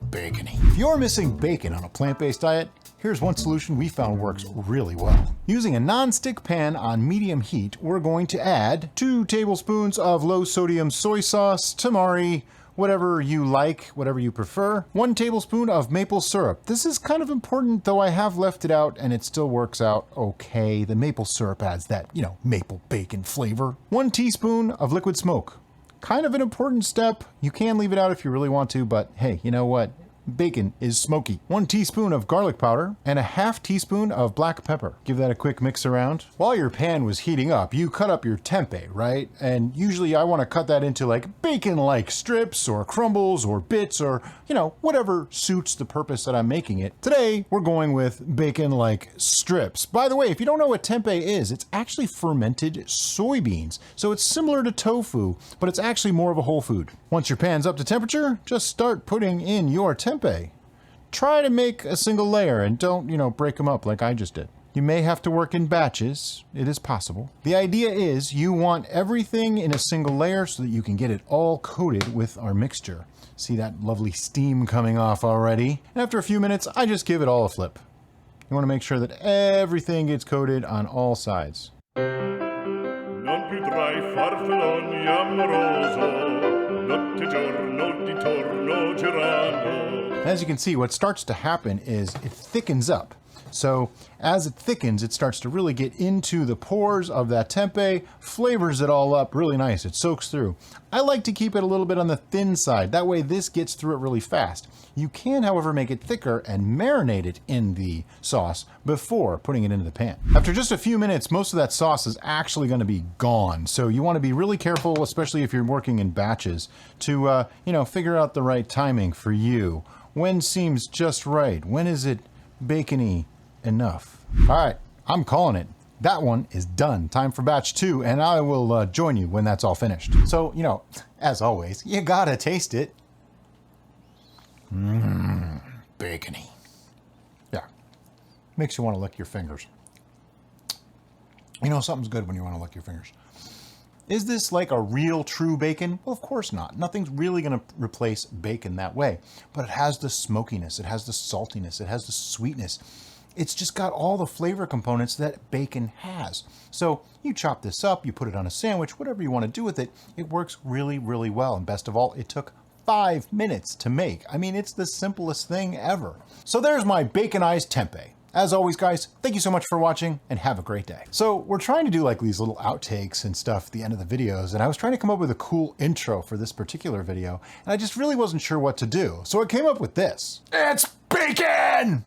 Bacony. If you're missing bacon on a plant-based diet, here's one solution we found works really well. Using a non-stick pan on medium heat, we're going to add 2 tablespoons of low-sodium soy sauce, Tamari, whatever you like, whatever you prefer. 1 tablespoon of maple syrup. This is kind of important, though I have left it out and it still works out okay. The maple syrup adds that, maple bacon flavor. 1 teaspoon of liquid smoke. Kind of an important step. You can leave it out if you really want to, but hey, you know what? Bacon is smoky. 1 teaspoon of garlic powder and a ½ teaspoon of black pepper. Give that a quick mix around. While your pan was heating up, you cut up your tempeh, right? And usually I want to cut that into like bacon-like strips or crumbles or bits or, whatever suits the purpose that I'm making it. Today, we're going with bacon-like strips. By the way, if you don't know what tempeh is, it's actually fermented soybeans. So it's similar to tofu, but it's actually more of a whole food. Once your pan's up to temperature, just start putting in your tempeh. Try to make a single layer and don't, break them up like I just did. You may have to work in batches. It is possible. The idea is you want everything in a single layer so that you can get it all coated with our mixture. See that lovely steam coming off already? And after a few minutes, I just give it all a flip. You want to make sure that everything gets coated on all sides. Non più tra I farfalloni amoroso, notte giorno di torno girando. As you can see, what starts to happen is it thickens up. So as it thickens, it starts to really get into the pores of that tempeh, flavors it all up really nice. It soaks through. I like to keep it a little bit on the thin side. That way this gets through it really fast. You can, however, make it thicker and marinate it in the sauce before putting it into the pan. After just a few minutes, most of that sauce is actually going to be gone. So you want to be really careful, especially if you're working in batches, to figure out the right timing for you. When seems just right? When is it bacony enough? All right, I'm calling it. That one is done. Time for batch 2, and I will join you when that's all finished. So, as always, you gotta taste it. Bacony. Yeah, makes you want to lick your fingers. Something's good when you want to lick your fingers. Is this like a real true bacon? Well, of course not. Nothing's really going to replace bacon that way. But it has the smokiness, it has the saltiness, it has the sweetness. It's just got all the flavor components that bacon has. So you chop this up, you put it on a sandwich, whatever you want to do with it, it works really, really well. And best of all, it took 5 minutes to make. I mean, it's the simplest thing ever. So there's my baconized tempeh. As always, guys, thank you so much for watching and have a great day. So we're trying to do like these little outtakes and stuff at the end of the videos, and I was trying to come up with a cool intro for this particular video, and I just really wasn't sure what to do. So I came up with this. It's bacon!